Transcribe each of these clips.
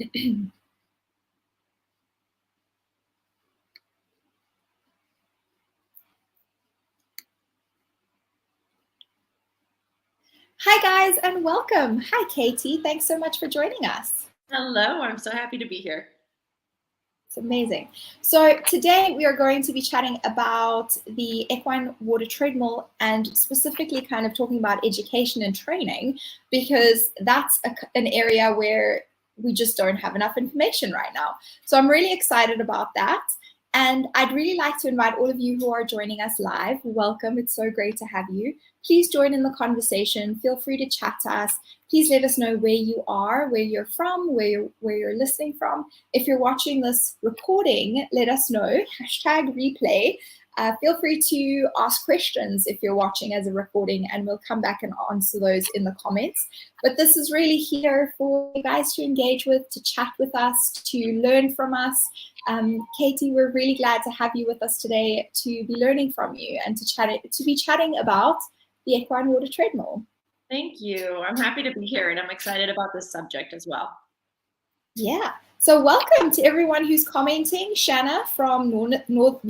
Hi guys, and welcome. Hi Katie, thanks so much for joining us. Hello, I'm so happy to be here. It's amazing. So today we are going to be chatting about the equine water treadmill and specifically kind of talking about education and training, because that's an area where we just don't have enough information right now. So I'm really excited about that. And I'd really like to invite all of you who are joining us live. Welcome. It's so great to have you. Please join in the conversation. Feel free to chat to us. Please let us know where you are, where you're from, where you're listening from. If you're watching this recording, let us know. #replay. Feel free to ask questions if you're watching as a recording, and we'll come back and answer those in the comments. But this is really here for you guys to engage with, to chat with us, to learn from us. Katie, we're really glad to have you with us today to be learning from you and to be chatting about the equine water treadmill. Thank you. I'm happy to be here, and I'm excited about this subject as well. Yeah. So welcome to everyone who's commenting. Shanna from Northern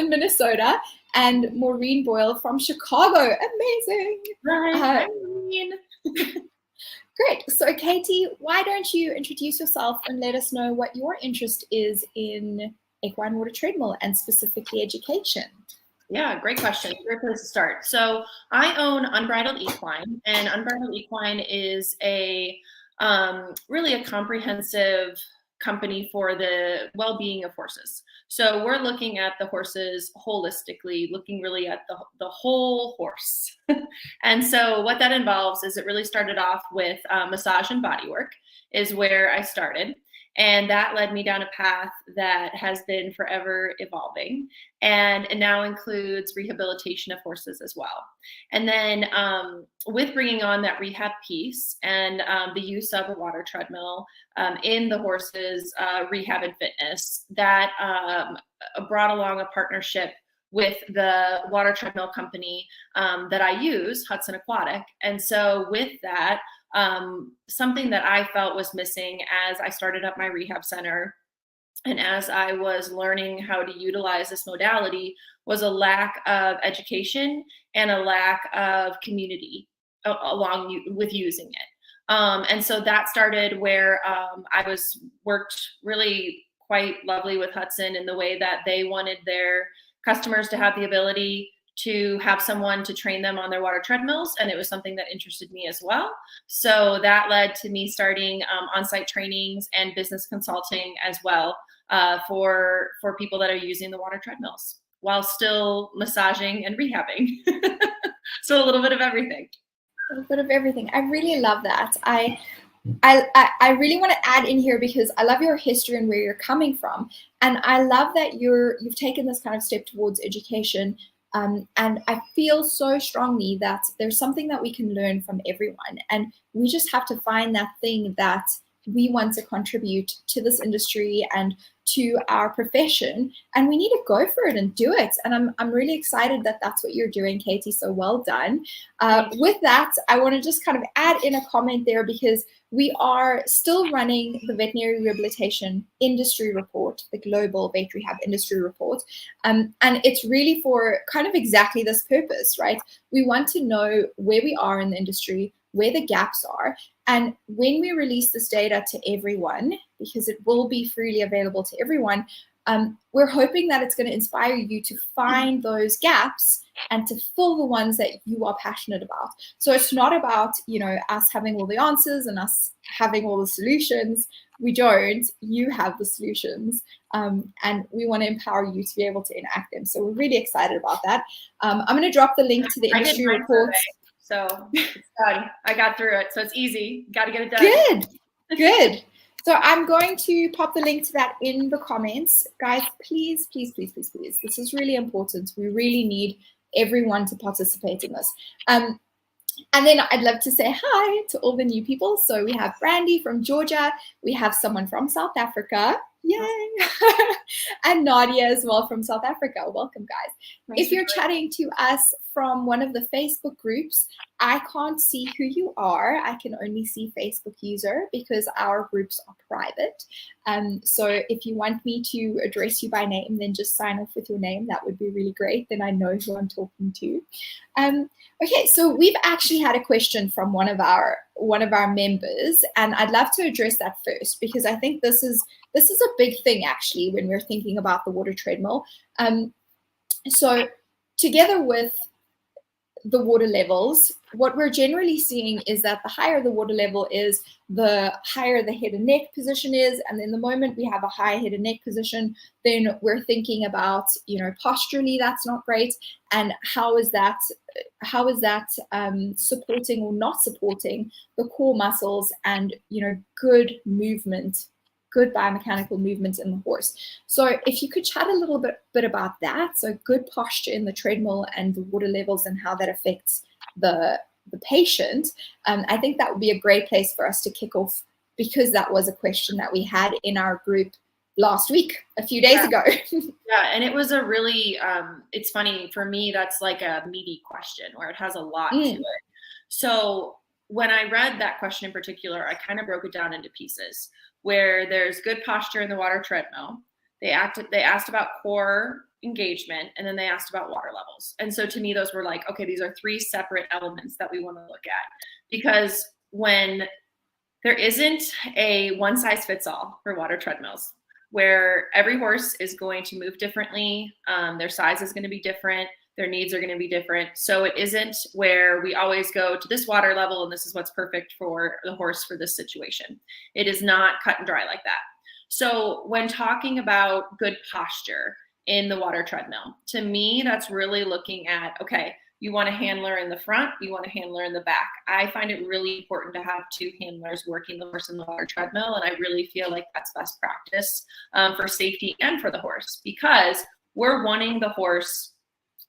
Minnesota, and Maureen Boyle from Chicago. Amazing. Hi, Maureen. Great. So Katie, why don't you introduce yourself and let us know what your interest is in equine water treadmill and specifically education? Yeah, great question. Great place to start. So I own Unbridled Equine, and Unbridled Equine is really a comprehensive company for the well-being of horses. So we're looking at the horses holistically, looking really at the whole horse. And so what that involves is it really started off with massage and body work is where I started. And that led me down a path that has been forever evolving. And it now includes rehabilitation of horses as well. And then with bringing on that rehab piece and the use of a water treadmill in the horses' rehab and fitness, that brought along a partnership with the water treadmill company that I use, Hudson Aquatic. And so with that, something that I felt was missing as I started up my rehab center and as I was learning how to utilize this modality was a lack of education and a lack of community along with using it. And so that started where I worked really quite lovely with Hudson in the way that they wanted their customers to have the ability to have someone to train them on their water treadmills. And it was something that interested me as well. So that led to me starting on-site trainings and business consulting as well for people that are using the water treadmills while still massaging and rehabbing. So a little bit of everything. A little bit of everything. I really love that. I really want to add in here because I love your history and where you're coming from. And I love that you've taken this kind of step towards education. And I feel so strongly that there's something that we can learn from everyone. And we just have to find that thing that we want to contribute to this industry and to our profession, and we need to go for it and do it. And I'm really excited that that's what you're doing, Katie. So well done. With that, I want to just kind of add in a comment there because we are still running the veterinary rehabilitation industry report, the global vet rehab industry report. And it's really for kind of exactly this purpose, right? We want to know where we are in the industry, where the gaps are. And when we release this data to everyone, because it will be freely available to everyone, we're hoping that it's going to inspire you to find those gaps and to fill the ones that you are passionate about. So it's not about, us having all the answers and us having all the solutions. We don't. You have the solutions. And we want to empower you to be able to enact them. So we're really excited about that. I'm going to drop the link to the industry report. So it's done. I got through it. So it's easy. Got to get it done. Good. So I'm going to pop the link to that in the comments. Guys, please, please, please, please, please. This is really important. We really need everyone to participate in this. And then I'd love to say hi to all the new people. So we have Brandy from Georgia. We have someone from South Africa. Yay! And Nadia as well from South Africa. Welcome, guys. If you're chatting to us from one of the Facebook groups, I can't see who you are. I can only see Facebook user because our groups are private. So if you want me to address you by name, then just sign off with your name. That would be really great. Then I know who I'm talking to. Okay, so we've actually had a question from one of our members, and I'd love to address that first because I think this is a big thing actually when we're thinking about the water treadmill. So together with the water levels, what we're generally seeing is that the higher the water level is, the higher the head and neck position is. And then the moment we have a high head and neck position, then we're thinking about, posturally, that's not great. And how is that supporting or not supporting the core muscles and, good movement, good biomechanical movement in the horse. So if you could chat a little bit about that, so good posture in the treadmill and the water levels and how that affects the patient, I think that would be a great place for us to kick off, because that was a question that we had in our group last week, a few days ago. Yeah, and it was a really, it's funny, for me, that's like a meaty question where it has a lot to it. So when I read that question in particular, I kind of broke it down into pieces where there's good posture in the water treadmill. They asked about core engagement, and then they asked about water levels. And so to me, those were like, okay, these are three separate elements that we want to look at, because when there isn't a one size fits all for water treadmills, where every horse is going to move differently, their size is going to be different, their needs are going to be different. So it isn't where we always go to this water level and this is what's perfect for the horse for this situation. It is not cut and dry like that. So when talking about good posture in the water treadmill, to me, that's really looking at, okay, you want a handler in the front, you want a handler in the back. I find it really important to have two handlers working the horse in the water treadmill, and I really feel like that's best practice for safety and for the horse, because we're wanting the horse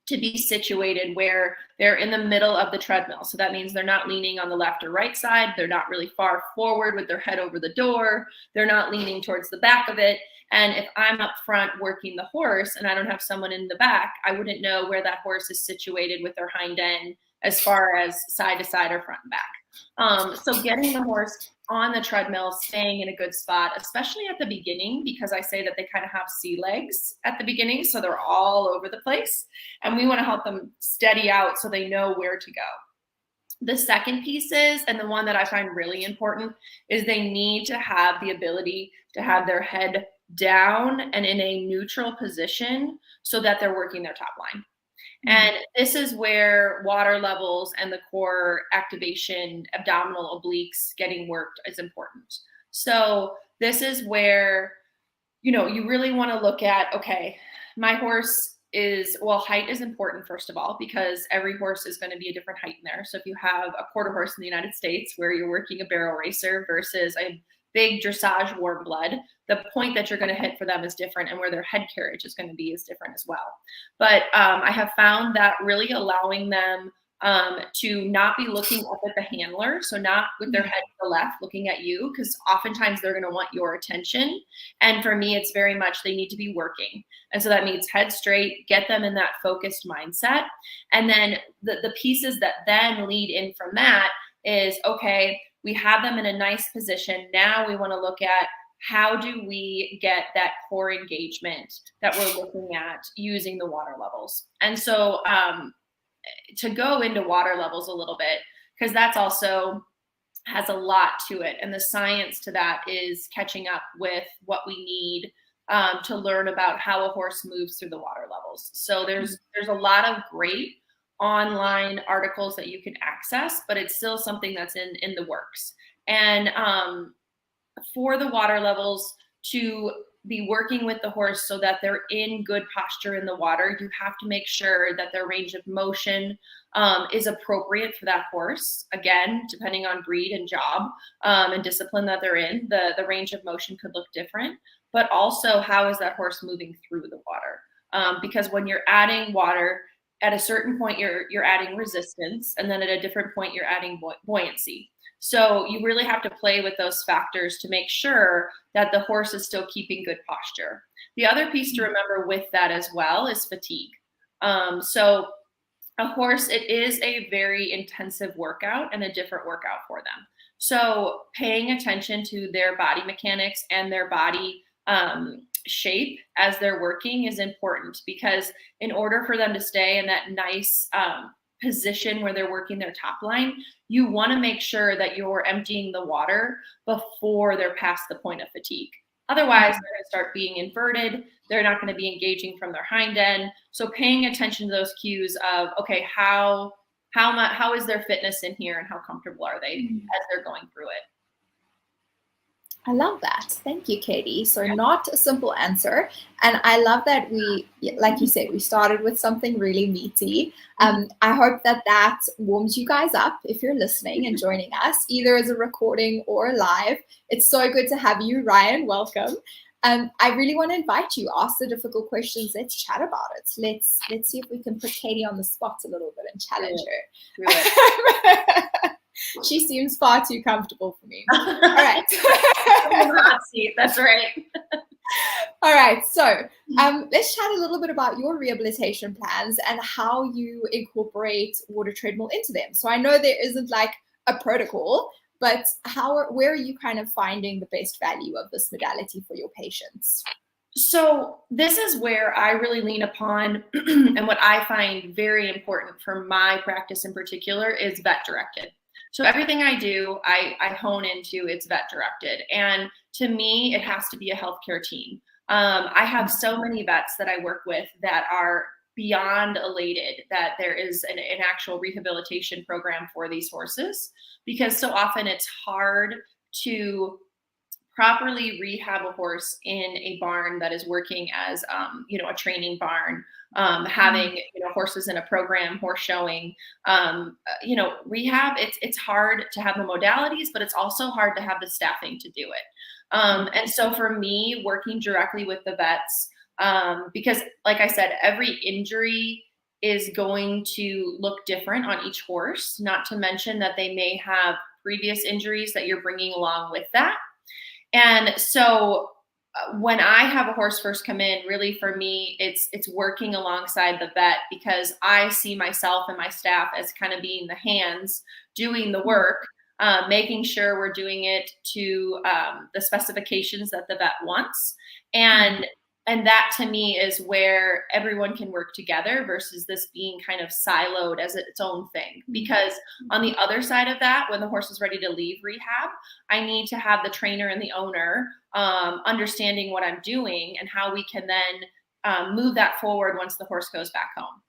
to be situated where they're in the middle of the treadmill. So that means they're not leaning on the left or right side. They're not really far forward with their head over the door. They're not leaning towards the back of it. And if I'm up front working the horse and I don't have someone in the back, I wouldn't know where that horse is situated with their hind end as far as side to side or front and back. So getting the horse on the treadmill, staying in a good spot, especially at the beginning, because I say that they kind of have sea legs at the beginning, so they're all over the place, and we want to help them steady out so they know where to go. The second piece is, and the one that I find really important, is they need to have the ability to have their head down and in a neutral position so that they're working their top line. And this is where water levels and the core activation, abdominal obliques getting worked is important. So this is where, you really want to look at, okay, my horse is, well, height is important, first of all, because every horse is going to be a different height in there. So if you have a quarter horse in the United States where you're working a barrel racer versus a big dressage warm blood, the point that you're going to hit for them is different, and where their head carriage is going to be is different as well. But I have found that really allowing them to not be looking up at the handler, so not with their head to the left looking at you, because oftentimes they're going to want your attention. And for me, it's very much they need to be working. And so that means head straight, get them in that focused mindset. And then the pieces that then lead in from that is, okay, we have them in a nice position. Now we want to look at, how do we get that core engagement that we're looking at using the water levels? And so to go into water levels a little bit, because that's also has a lot to it. And the science to that is catching up with what we need to learn about how a horse moves through the water levels. So there's a lot of great online articles that you can access, but it's still something that's in the works. And for the water levels to be working with the horse so that they're in good posture in the water, you have to make sure that their range of motion is appropriate for that horse. Again, depending on breed and job and discipline that they're in, the range of motion could look different, but also how is that horse moving through the water? Because when you're adding water, at a certain point, you're adding resistance, and then at a different point, you're adding buoyancy. So you really have to play with those factors to make sure that the horse is still keeping good posture. The other piece to remember with that as well is fatigue. So a horse, it is a very intensive workout and a different workout for them. So paying attention to their body mechanics and their body shape as they're working is important, because in order for them to stay in that nice position where they're working their top line, you want to make sure that you're emptying the water before they're past the point of fatigue. Otherwise, they're going to start being inverted. They're not going to be engaging from their hind end. So paying attention to those cues of, okay, how is their fitness in here and how comfortable are they as they're going through it? I love that. Thank you, Katie. So not a simple answer. And I love that we, like you said, we started with something really meaty. I hope that that warms you guys up if you're listening and joining us, either as a recording or live. It's so good to have you, Ryan. Welcome. I really want to invite you, ask the difficult questions. Let's chat about it. Let's see if we can put Katie on the spot a little bit and challenge her. She seems far too comfortable for me. All right. Hot seat. That's right. All right. So let's chat a little bit about your rehabilitation plans and how you incorporate water treadmill into them. So I know there isn't like a protocol, but where are you kind of finding the best value of this modality for your patients? So this is where I really lean upon, and what I find very important for my practice in particular is vet directed. So everything I do, I hone into, it's vet directed. And to me, it has to be a healthcare team. I have so many vets that I work with that are beyond elated that there is an actual rehabilitation program for these horses, because so often it's hard to properly rehab a horse in a barn that is working as a training barn, having horses in a program, horse showing, rehab. It's hard to have the modalities, but it's also hard to have the staffing to do it. And so for me, working directly with the vets, because like I said, every injury is going to look different on each horse, not to mention that they may have previous injuries that you're bringing along with that. And so when I have a horse first come in, really for me, it's working alongside the vet, because I see myself and my staff as kind of being the hands doing the work, making sure we're doing it to the specifications that the vet wants. And that to me is where everyone can work together versus this being kind of siloed as its own thing. Because on the other side of that, when the horse is ready to leave rehab, I need to have the trainer and the owner understanding what I'm doing and how we can then move that forward once the horse goes back home.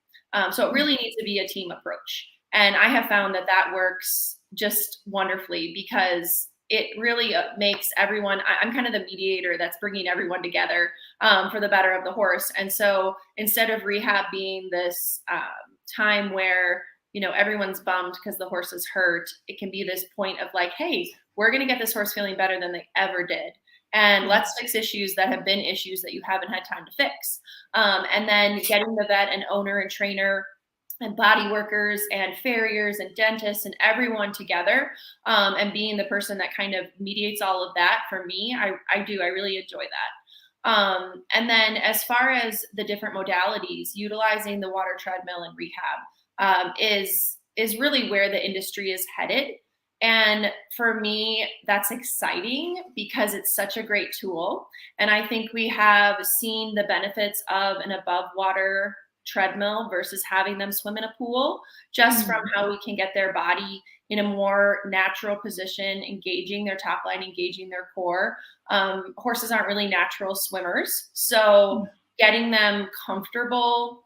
So it really needs to be a team approach. And I have found that that works just wonderfully, because it really makes everyone, I'm kind of the mediator that's bringing everyone together for the better of the horse. And so instead of rehab being this time where, everyone's bummed because the horse is hurt, it can be this point of like, hey, we're going to get this horse feeling better than they ever did. And let's fix issues that have been issues that you haven't had time to fix. And then getting the vet and owner and trainer and body workers and farriers and dentists and everyone together, and being the person that kind of mediates all of that. For me, I really enjoy that. And then as far as the different modalities, utilizing the water treadmill and rehab is really where the industry is headed. And for me, that's exciting because it's such a great tool. And I think we have seen the benefits of an above water treadmill versus having them swim in a pool, just from how we can get their body in a more natural position, engaging their top line, engaging their core. Horses aren't really natural swimmers. So getting them comfortable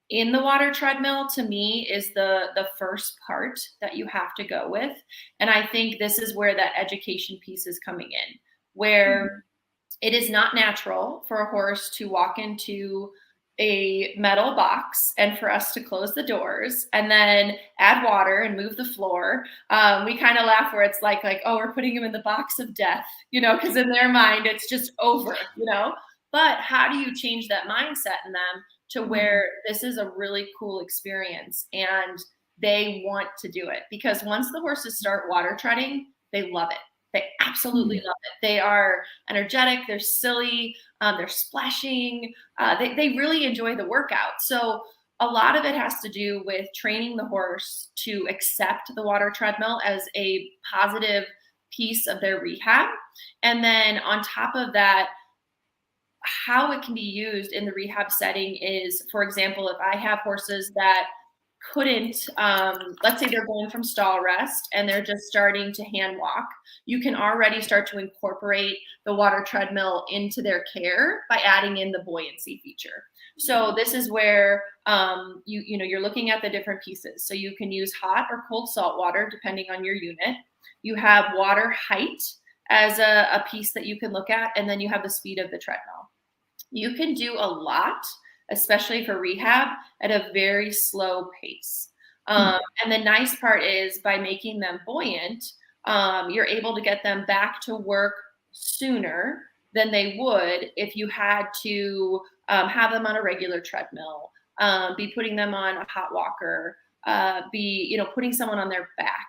in the water treadmill, to me, is the first part that you have to go with. And I think this is where that education piece is coming in, where it is not natural for a horse to walk into a metal box and for us to close the doors and then add water and move the floor. We kind of laugh where it's like, oh, we're putting him in the box of death, because in their mind it's just over, But how do you change that mindset in them to where this is a really cool experience and they want to do it? Because once the horses start water treading, they love it. They absolutely love it. They are energetic. They're silly. They're splashing. They really enjoy the workout. So a lot of it has to do with training the horse to accept the water treadmill as a positive piece of their rehab. And then on top of that, how it can be used in the rehab setting is, for example, if I have horses that couldn't, let's say they're going from stall rest and they're just starting to hand walk, you can already start to incorporate the water treadmill into their care by adding in the buoyancy feature. So this is where you're looking at the different pieces. So you can use hot or cold salt water depending on your unit. You have water height as a piece that you can look at, and then you have the speed of the treadmill. You can do a lot, especially for rehab, at a very slow pace. And the nice part is by making them buoyant, you're able to get them back to work sooner than they would if you had to have them on a regular treadmill, be putting them on a hot walker, be putting someone on their back.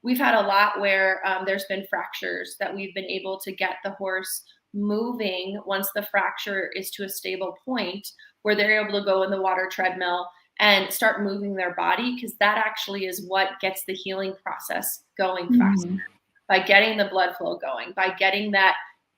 We've had a lot where there's been fractures that we've been able to get the horse moving once the fracture is to a stable point where they're able to go in the water treadmill and start moving their body, because that actually is what gets the healing process going faster. By getting the blood flow going, by getting that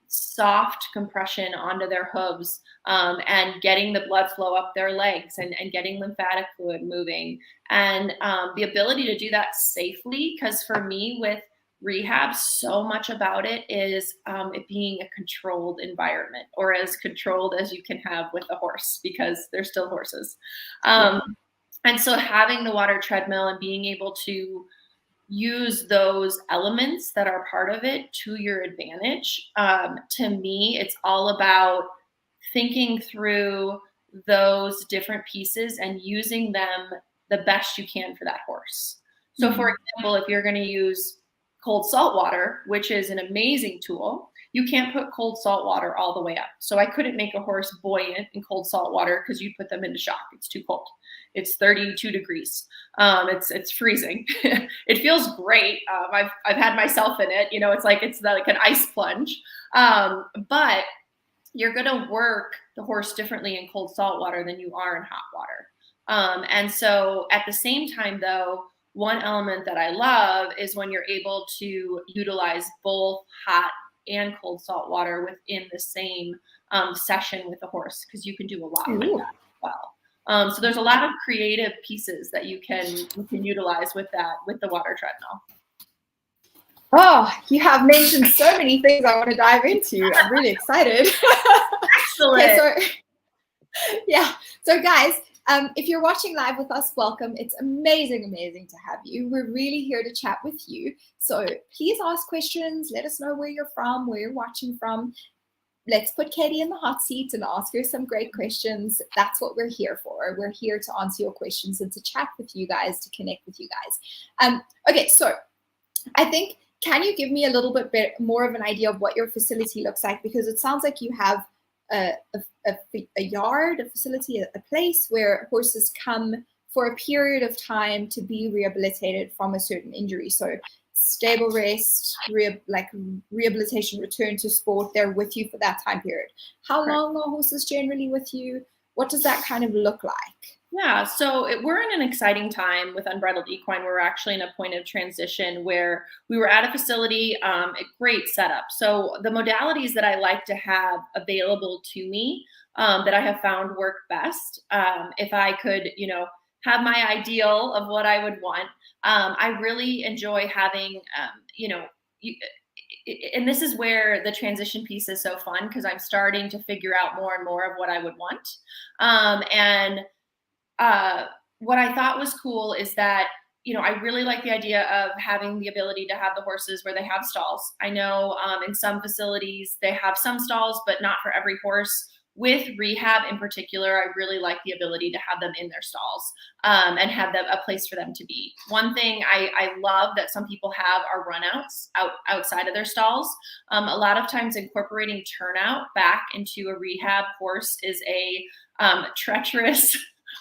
soft compression onto their hooves, and getting the blood flow up their legs, and getting lymphatic fluid moving, and the ability to do that safely. Because for me with rehab, so much about it is it being a controlled environment, or as controlled as you can have with a horse, because they're still horses. And so having the water treadmill and being able to use those elements that are part of it to your advantage, to me, it's all about thinking through those different pieces and using them the best you can for that horse. So for example, if you're going to use cold salt water, which is an amazing tool, you can't put cold salt water all the way up. So I couldn't make a horse buoyant in cold salt water because you put them into shock. It's too cold. It's 32 degrees. It's freezing. It feels great. I've had myself in it. It's like an ice plunge. But you're going to work the horse differently in cold salt water than you are in hot water. And so at the same time, though, one element that I love is when you're able to utilize both hot and cold salt water within the same session with the horse, because you can do a lot with that as well. So there's a lot of creative pieces that you can utilize with the water treadmill. Oh, you have mentioned so many things I want to dive into. I'm really excited. Excellent. So guys, if you're watching live with us, welcome. It's amazing to have you. We're really here to chat with you. So please ask questions. Let us know where you're from, where you're watching from. Let's put Katie in the hot seat and ask her some great questions. That's what we're here for. We're here to answer your questions and to chat with you guys, to connect with you guys. Okay, so I think, can you give me a little bit more of an idea of what your facility looks like? Because it sounds like you have a yard, a facility, a place where horses come for a period of time to be rehabilitated from a certain injury. So stable rest, rehabilitation, return to sport, they're with you for that time period. How long are horses generally with you? What does that kind of look like? Yeah, so we're in an exciting time with Unbridled Equine. We're actually in a point of transition where we were at a facility, a great setup. So the modalities that I like to have available to me, that I have found work best, if I could, have my ideal of what I would want, I really enjoy having, and this is where the transition piece is so fun, because I'm starting to figure out more and more of what I would want. What I thought was cool is that, I really like the idea of having the ability to have the horses where they have stalls. I know in some facilities they have some stalls, but not for every horse. With rehab in particular, I really like the ability to have them in their stalls, and have them a place for them to be. One thing I love that some people have are runouts outside of their stalls. A lot of times incorporating turnout back into a rehab horse is a treacherous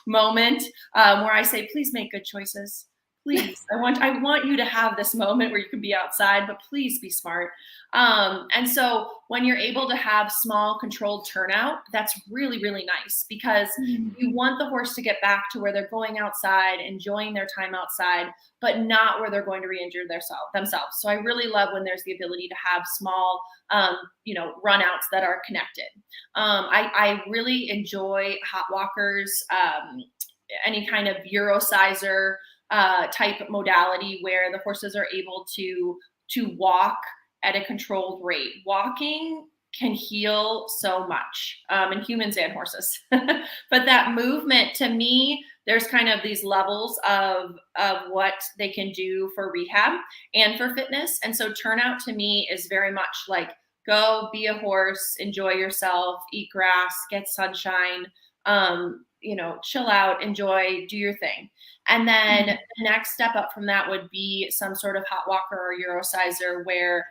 moment, where I say, please make good choices. please, I want you to have this moment where you can be outside, but please be smart. And so when you're able to have small controlled turnout, that's really, really nice, because you want the horse to get back to where they're going outside, enjoying their time outside, but not where they're going to re-injure themselves. So I really love when there's the ability to have small, run outs that are connected. I really enjoy hot walkers, any kind of Eurosizer type modality where the horses are able to walk at a controlled rate. Walking can heal so much in humans and horses. But that movement, to me, there's kind of these levels of what they can do for rehab and for fitness. And so turnout to me is very much like, go be a horse, enjoy yourself, eat grass, get sunshine, chill out, enjoy, do your thing. And then the next step up from that would be some sort of hot walker or Eurosizer where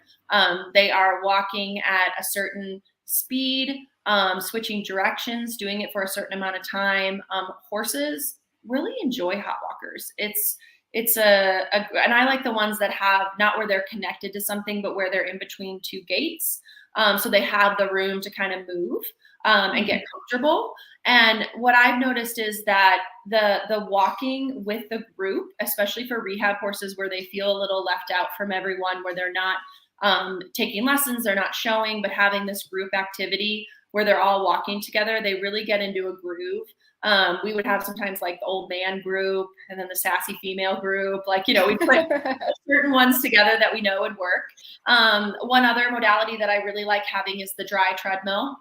they are walking at a certain speed, switching directions, doing it for a certain amount of time. Horses really enjoy hot walkers. And I like the ones that have not where they're connected to something, but where they're in between two gates. So they have the room to kind of move and get comfortable. And what I've noticed is that the walking with the group, especially for rehab horses where they feel a little left out from everyone, where they're not taking lessons, they're not showing, but having this group activity where they're all walking together, they really get into a groove. We would have sometimes like the old man group and then the sassy female group. We put certain ones together that we know would work. One other modality that I really like having is the dry treadmill.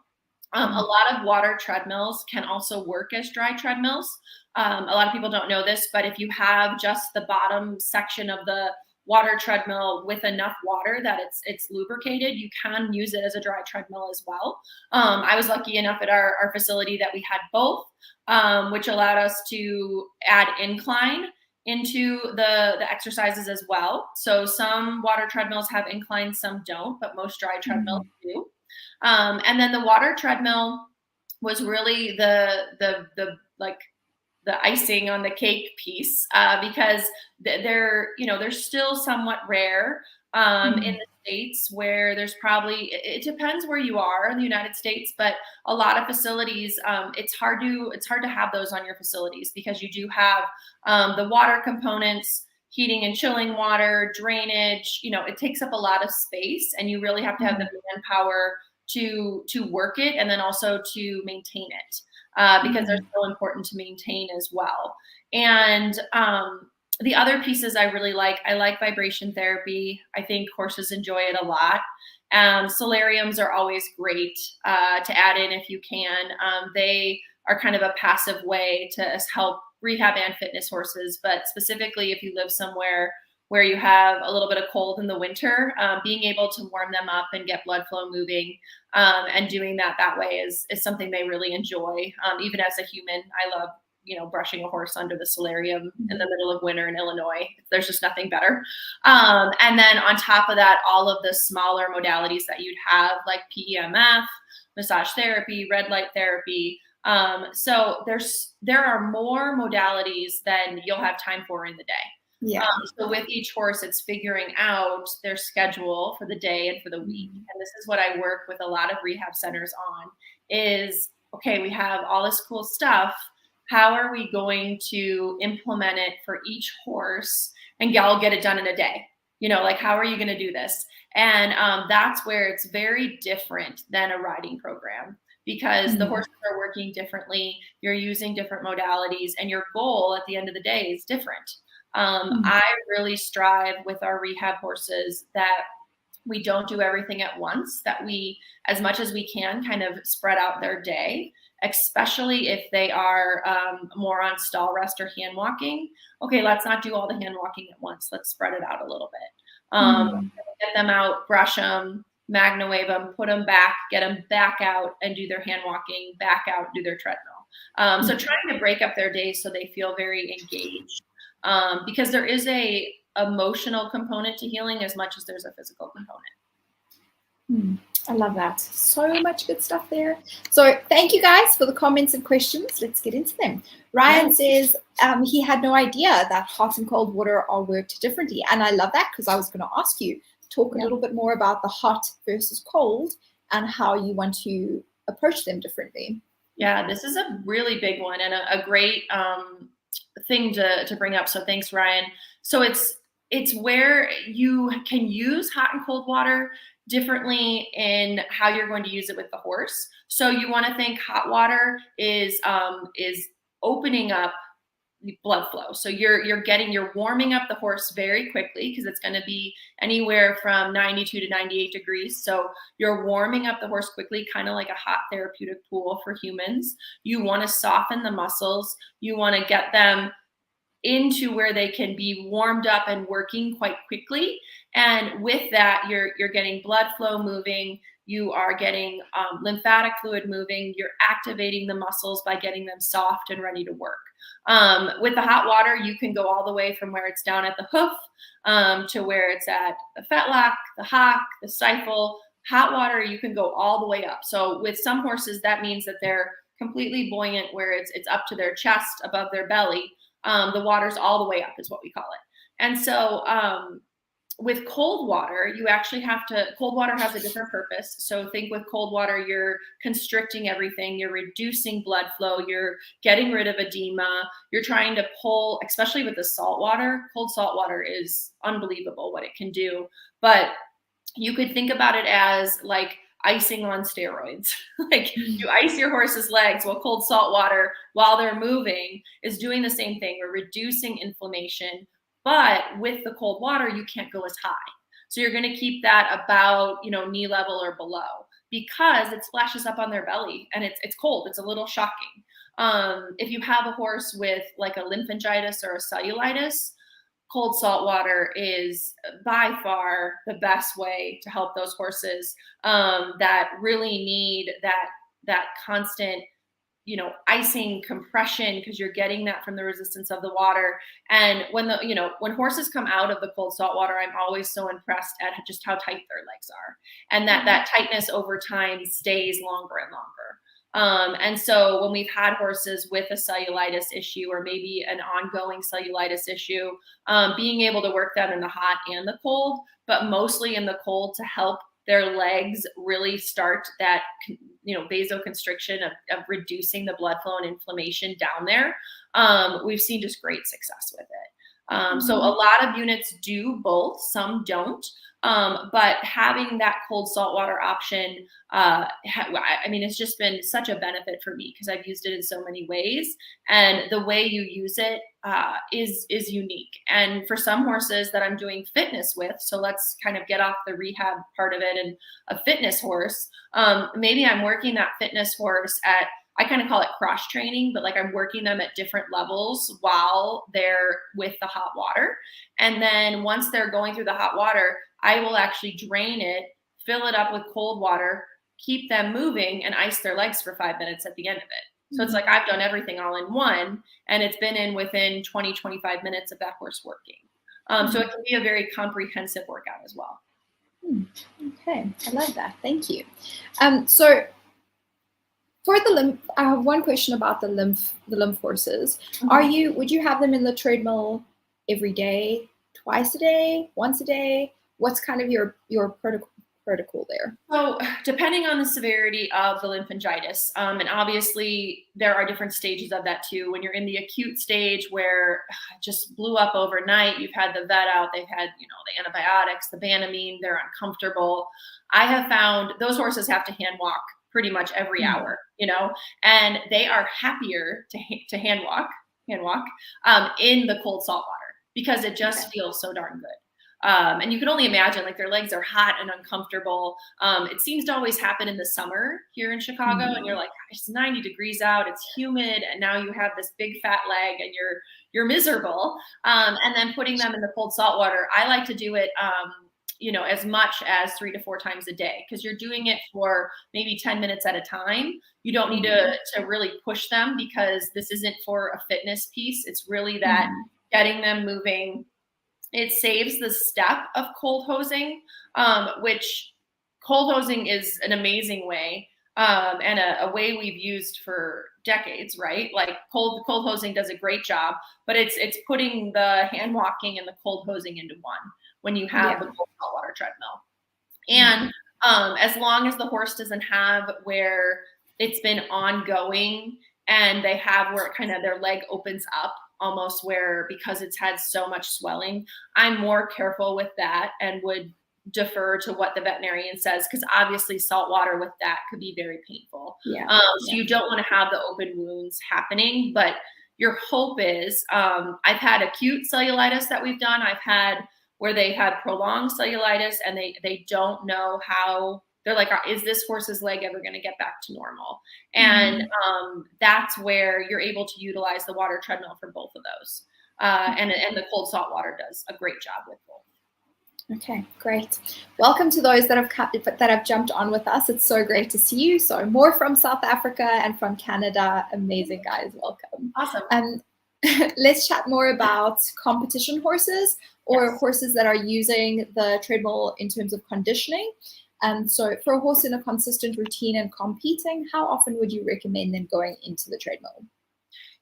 A lot of water treadmills can also work as dry treadmills. A lot of people don't know this, but if you have just the bottom section of the water treadmill with enough water that it's lubricated, you can use it as a dry treadmill as well. I was lucky enough at our facility that we had both, which allowed us to add incline into the exercises as well. So some water treadmills have incline, some don't, but most dry treadmills do. And then the water treadmill was really the icing on the cake piece, because they're still somewhat rare in the States, where there's probably, it depends where you are in the United States, but a lot of facilities, it's hard to have those on your facilities, because you do have the water components, heating and chilling water, drainage, it takes up a lot of space, and you really have to have the manpower to work it, and then also to maintain it, because they're so important to maintain as well. And the other pieces I really like, I like vibration therapy. I think horses enjoy it a lot. Solariums are always great to add in if you can. They are kind of a passive way to help rehab and fitness horses, but specifically if you live somewhere where you have a little bit of cold in the winter, being able to warm them up and get blood flow moving, and doing that way is something they really enjoy. Even as a human, I love, brushing a horse under the solarium in the middle of winter in Illinois. There's just nothing better. And then on top of that, all of the smaller modalities that you'd have, like PEMF, massage therapy, red light therapy. So there are more modalities than you'll have time for in the day. Yeah. So with each horse, it's figuring out their schedule for the day and for the week. And this is what I work with a lot of rehab centers on is, okay, we have all this cool stuff. How are we going to implement it for each horse and I'll get it done in a day? How are you going to do this? And that's where it's very different than a riding program, because the horses are working differently. You're using different modalities, and your goal at the end of the day is different. I really strive with our rehab horses that we don't do everything at once, that we, as much as we can, kind of spread out their day, especially if they are more on stall rest or hand walking. Okay, let's not do all the hand walking at once. Let's spread it out a little bit. Get them out, brush them, magna wave them, put them back, get them back out and do their hand walking, back out, do their treadmill. So trying to break up their days so they feel very engaged. Because there is a emotional component to healing as much as there's a physical component. I love that. So much good stuff there. So thank you guys for the comments and questions. Let's get into them. Ryan says he had no idea that hot and cold water are worked differently. And I love that because I was going to ask you, talk a little bit more about the hot versus cold and how you want to approach them differently. Yeah, this is a really big one and a great thing to bring up. So thanks, Ryan. So it's where you can use hot and cold water differently in how you're going to use it with the horse. So you want to think hot water is opening up blood flow. So you're warming up the horse very quickly because it's going to be anywhere from 92 to 98 degrees. So you're warming up the horse quickly, kind of like a hot therapeutic pool for humans. You want to soften the muscles. You want to get them into where they can be warmed up and working quite quickly. And with that, you're getting blood flow moving. You are getting lymphatic fluid moving. You're activating the muscles by getting them soft and ready to work. With the hot water, you can go all the way from where it's down at the hoof to where it's at the fetlock, the hock, the stifle. Hot water, you can go all the way up. So with some horses, that means that they're completely buoyant, where it's up to their chest, above their belly. The water's all the way up is what we call it. And so with cold water, you actually have to, cold water has a different purpose. So think with cold water, you're constricting everything, you're reducing blood flow, you're getting rid of edema, you're trying to pull, especially with the salt water. Cold salt water is unbelievable what it can do. But you could think about it as like icing on steroids. Like you ice your horse's legs, while cold salt water, while they're moving, is doing the same thing. We're reducing inflammation, but with the cold water, you can't go as high. So you're going to keep that about, knee level or below, because it splashes up on their belly and it's cold. It's a little shocking. If you have a horse with like a lymphangitis or a cellulitis, cold salt water is by far the best way to help those horses that really need that constant, icing compression, because you're getting that from the resistance of the water. And when horses come out of the cold salt water, I'm always so impressed at just how tight their legs are, and that tightness over time stays longer and longer. And so when we've had horses with a cellulitis issue, or maybe an ongoing cellulitis issue, being able to work them in the hot and the cold, but mostly in the cold, to help their legs really start that, vasoconstriction of reducing the blood flow and inflammation down there. We've seen just great success with it. So a lot of units do both, some don't. But having that cold salt water option, it's just been such a benefit for me, because I've used it in so many ways, and the way you use it is unique. And for some horses that I'm doing fitness with, so let's kind of get off the rehab part of it, and a fitness horse, maybe I'm working that fitness horse at, I kind of call it cross training, but like I'm working them at different levels while they're with the hot water. And then once they're going through the hot water, I will actually drain it, fill it up with cold water, keep them moving, and ice their legs for 5 minutes at the end of it. So it's like I've done everything all in one, and it's been within 20, 25 minutes of that horse working. So it can be a very comprehensive workout as well. Okay, I love that. Thank you. So for the lymph, I have one question about the lymph horses. Would you have them in the treadmill every day, twice a day, once a day? What's kind of your protocol there? So depending on the severity of the lymphangitis, and obviously there are different stages of that too. When you're in the acute stage, where it just blew up overnight, you've had the vet out, they've had, the antibiotics, the Banamine, they're uncomfortable. I have found those horses have to hand walk pretty much every hour, and they are happier to hand walk in the cold salt water, because it just feels so darn good. And you can only imagine, like, their legs are hot and uncomfortable. It seems to always happen in the summer here in Chicago, and you're like, it's 90 degrees out, it's humid, and now you have this big fat leg and you're miserable. And then putting them in the cold salt water, I like to do it as much as 3 to 4 times a day, because you're doing it for maybe 10 minutes at a time. You don't need to really push them, because this isn't for a fitness piece. It's really that getting them moving. It saves the step of cold hosing, which cold hosing is an amazing way, and a way we've used for decades, right? Like cold hosing does a great job, but it's putting the hand walking and the cold hosing into one when you have the cold saltwater treadmill. And as long as the horse doesn't have where it's been ongoing and they have where kind of their leg opens up almost where because it's had so much swelling, I'm more careful with that and would defer to what the veterinarian says because obviously salt water with that could be very painful. So you don't want to have the open wounds happening, but your hope is I've had acute cellulitis that we've done. I've had where they had prolonged cellulitis and they don't know how. They're like, is this horse's leg ever going to get back to normal? And that's where you're able to utilize the water treadmill for both of those. And the cold salt water does a great job with both. Okay, great. Welcome to those that have jumped on with us. It's so great to see you. So more from South Africa and from Canada. Amazing, guys. Welcome. Awesome. Let's chat more about competition horses or horses that are using the treadmill in terms of conditioning. So for a horse in a consistent routine and competing, how often would you recommend them going into the treadmill?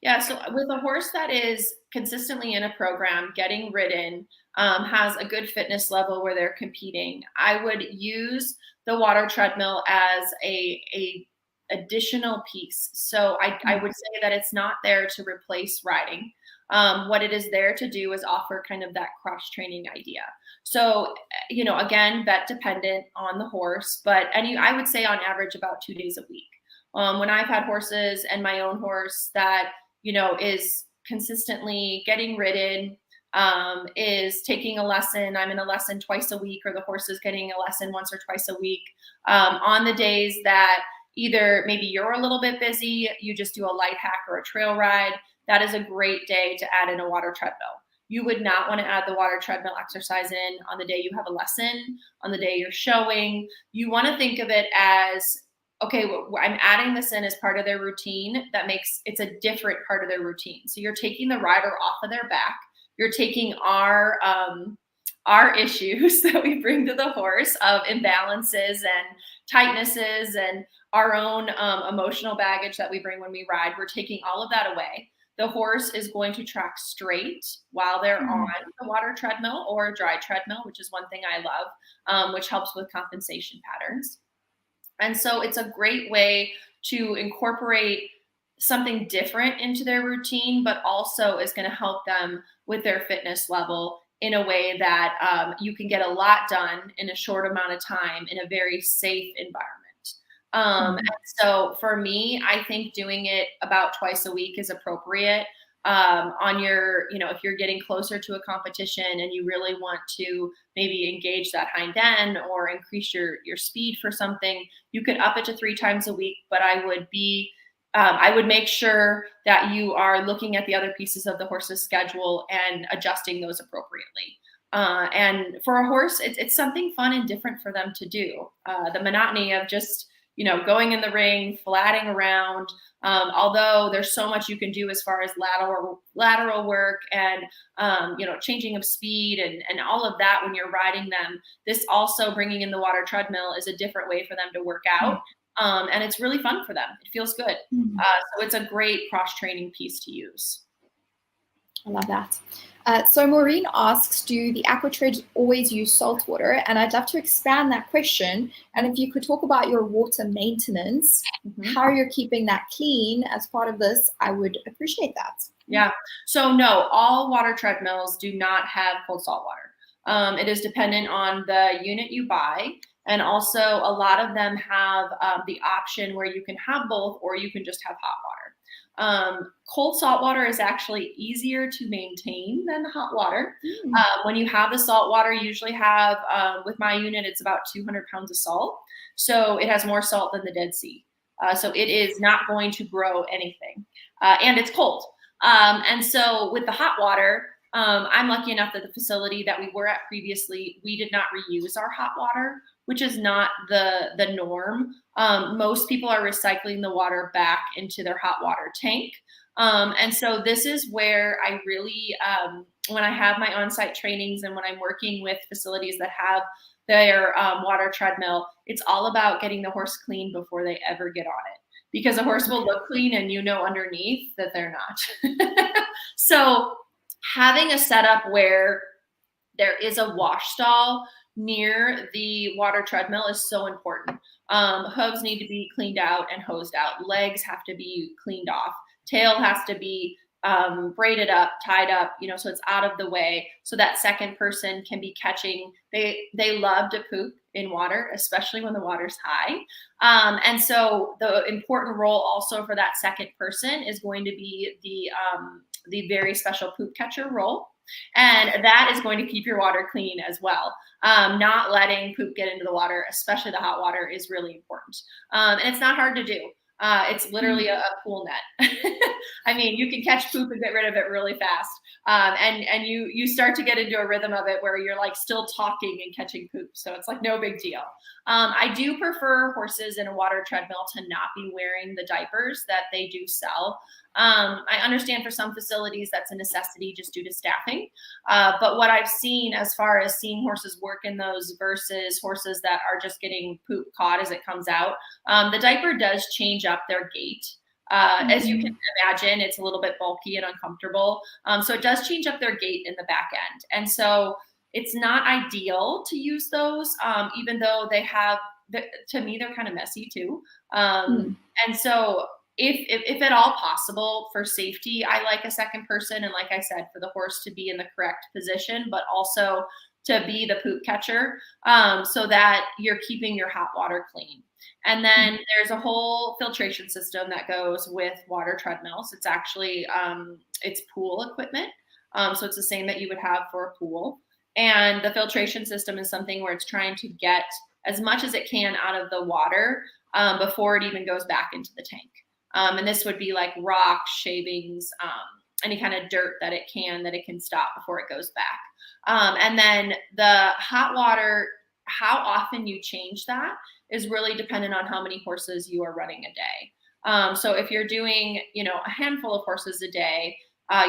Yeah, so with a horse that is consistently in a program, getting ridden, has a good fitness level where they're competing, I would use the water treadmill as a additional piece. So I would say that it's not there to replace riding. What it is there to do is offer kind of that cross training idea. So, again, vet dependent on the horse, but I would say on average about 2 days a week. When I've had horses and my own horse that, is consistently getting ridden, is taking a lesson. I'm in a lesson twice a week, or the horse is getting a lesson once or twice a week. On the days that either maybe you're a little bit busy, you just do a light hack or a trail ride, that is a great day to add in a water treadmill. You would not want to add the water treadmill exercise in on the day you have a lesson, on the day you're showing. You want to think of it as, okay, I'm adding this in as part of their routine. That makes it's a different part of their routine. So you're taking the rider off of their back. You're taking our issues that we bring to the horse of imbalances and tightnesses and our own emotional baggage that we bring when we ride. We're taking all of that away. The horse is going to track straight while they're on the water treadmill or a dry treadmill, which is one thing I love, which helps with compensation patterns. And so it's a great way to incorporate something different into their routine, but also is going to help them with their fitness level in a way that you can get a lot done in a short amount of time in a very safe environment. And so for me, I think doing it about twice a week is appropriate. On your, if you're getting closer to a competition and you really want to maybe engage that hind end or increase your speed for something, you could up it to 3 times a week, but I would make sure that you are looking at the other pieces of the horse's schedule and adjusting those appropriately. And for a horse, it's something fun and different for them to do. The monotony of just, going in the ring, flatting around, although there's so much you can do as far as lateral work and, changing of speed and all of that when you're riding them. This also bringing in the water treadmill is a different way for them to work out. And it's really fun for them. It feels good. So it's a great cross-training piece to use. I love that. So Maureen asks, do the aquatreads always use salt water? And I'd love to expand that question. And if you could talk about your water maintenance, how you're keeping that clean as part of this, I would appreciate that. Yeah. So no, all water treadmills do not have cold salt water. It is dependent on the unit you buy. And also a lot of them have the option where you can have both or you can just have hot water. Cold salt water is actually easier to maintain than the hot water. When you have the salt water, you usually have, with my unit, it's about 200 pounds of salt. So it has more salt than the Dead Sea. So it is not going to grow anything. And it's cold. And so with the hot water, I'm lucky enough that the facility that we were at previously, we did not reuse our hot water, which is not the norm. Most people are recycling the water back into their hot water tank. And so this is where I really, when I have my on-site trainings and when I'm working with facilities that have their water treadmill, it's all about getting the horse clean before they ever get on it. Because a horse will look clean and underneath that they're not. So having a setup where there is a wash stall near the water treadmill is so important. Hooves need to be cleaned out and hosed out. Legs have to be cleaned off. Tail has to be braided up, tied up, so it's out of the way, so that second person can be catching. They love to poop in water, especially when the water's high. And so the important role also for that second person is going to be the very special poop catcher role. And that is going to keep your water clean as well. Not letting poop get into the water, especially the hot water, is really important. And it's not hard to do. It's literally a pool net. I mean, you can catch poop and get rid of it really fast. And you start to get into a rhythm of it where you're like still talking and catching poop. So it's like no big deal. I do prefer horses in a water treadmill to not be wearing the diapers that they do sell. I understand for some facilities that's a necessity just due to staffing. But what I've seen as far as seeing horses work in those versus horses that are just getting poop caught as it comes out, the diaper does change up their gait. As you can imagine, it's a little bit bulky and uncomfortable. So it does change up their gait in the back end. And so it's not ideal to use those, even though to me, they're kind of messy too. And so if at all possible for safety, I like a second person. And like I said, for the horse to be in the correct position, but also to be the poop catcher, so that you're keeping your hot water clean. And then there's a whole filtration system that goes with water treadmills. It's actually, it's pool equipment. So it's the same that you would have for a pool. And the filtration system is something where it's trying to get as much as it can out of the water before it even goes back into the tank. And this would be like rocks, shavings, any kind of dirt that it can stop before it goes back. And then the hot water, how often you change that is really dependent on how many horses you are running a day. So if you're doing, a handful of horses a day,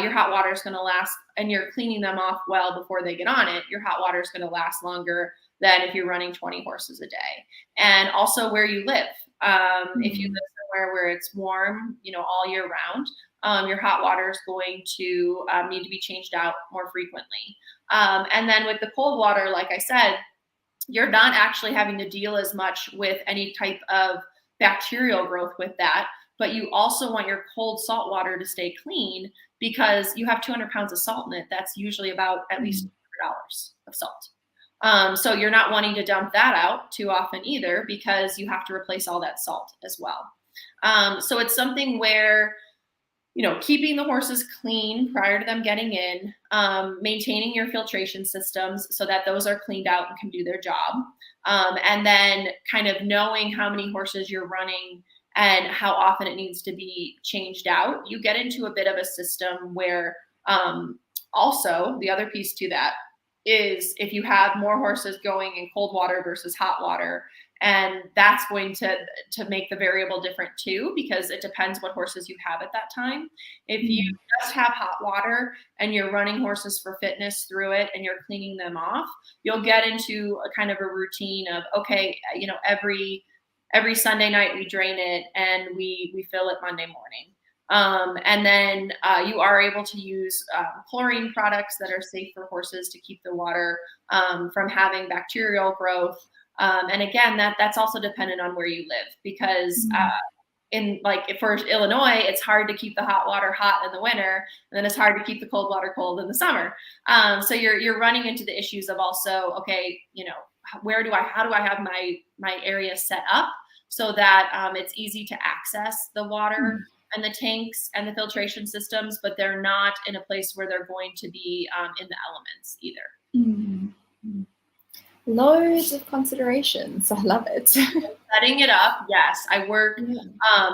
your hot water is going to last, and you're cleaning them off well before they get on it. Your hot water is going to last longer than if you're running 20 horses a day. And also where you live. If you live somewhere where it's warm, all year round, your hot water is going to need to be changed out more frequently. And then with the cold water, like I said, you're not actually having to deal as much with any type of bacterial growth with that, but you also want your cold salt water to stay clean because you have 200 pounds of salt in it. That's usually about at least $200 of salt. So you're not wanting to dump that out too often either, because you have to replace all that salt as well. So it's something where, keeping the horses clean prior to them getting in, maintaining your filtration systems so that those are cleaned out and can do their job. And then kind of knowing how many horses you're running and how often it needs to be changed out. You get into a bit of a system where also the other piece to that is if you have more horses going in cold water versus hot water, and that's going to make the variable different too, because it depends what horses you have at that time. If you just have hot water and you're running horses for fitness through it and you're cleaning them off, you'll get into a kind of a routine of, okay, every Sunday night we drain it and we fill it Monday morning. And then you are able to use chlorine products that are safe for horses to keep the water from having bacterial growth. And again, that's also dependent on where you live, because for Illinois, it's hard to keep the hot water hot in the winter, and then it's hard to keep the cold water cold in the summer. So you're running into the issues of also, okay, how do I have my area set up so that it's easy to access the water and the tanks and the filtration systems, but they're not in a place where they're going to be in the elements either. Loads of considerations. I love it. Setting it up, yes. I work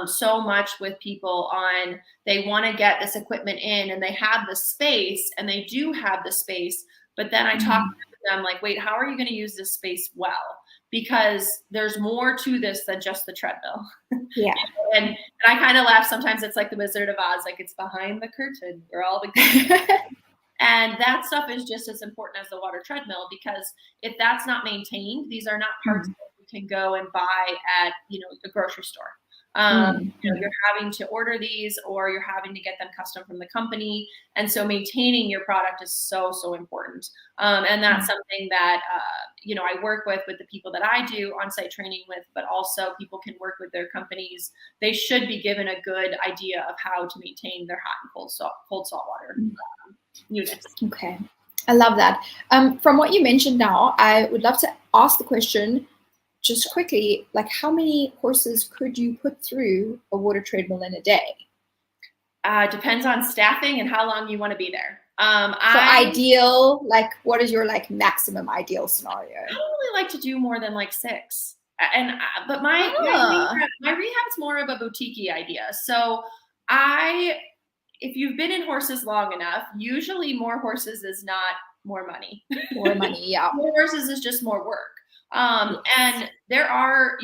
so much with people on, they want to get this equipment in and they have the space, and they do have the space, but then I talk to them like, wait, how are you going to use this space well? Because there's more to this than just the treadmill. Yeah. And I kind of laugh sometimes. It's like the Wizard of Oz, like it's behind the curtain where all the And that stuff is just as important as the water treadmill, because if that's not maintained, these are not parts that you can go and buy at, the grocery store. You're having to order these, or you're having to get them custom from the company. And so maintaining your product is so, so important. And that's something that, I work with the people that I do on-site training with, but also people can work with their companies. They should be given a good idea of how to maintain their hot and cold saltwater units. Okay. I love that. From what you mentioned now, I would love to ask the question just quickly, like how many horses could you put through a water treadmill in a day? Depends on staffing and how long you want to be there. Ideal, like what is your maximum ideal scenario? I don't really like to do more than 6. But my rehab's more of a boutique idea. So if you've been in horses long enough, usually more horses is not more money. More money, yeah. More horses is just more work. And there are,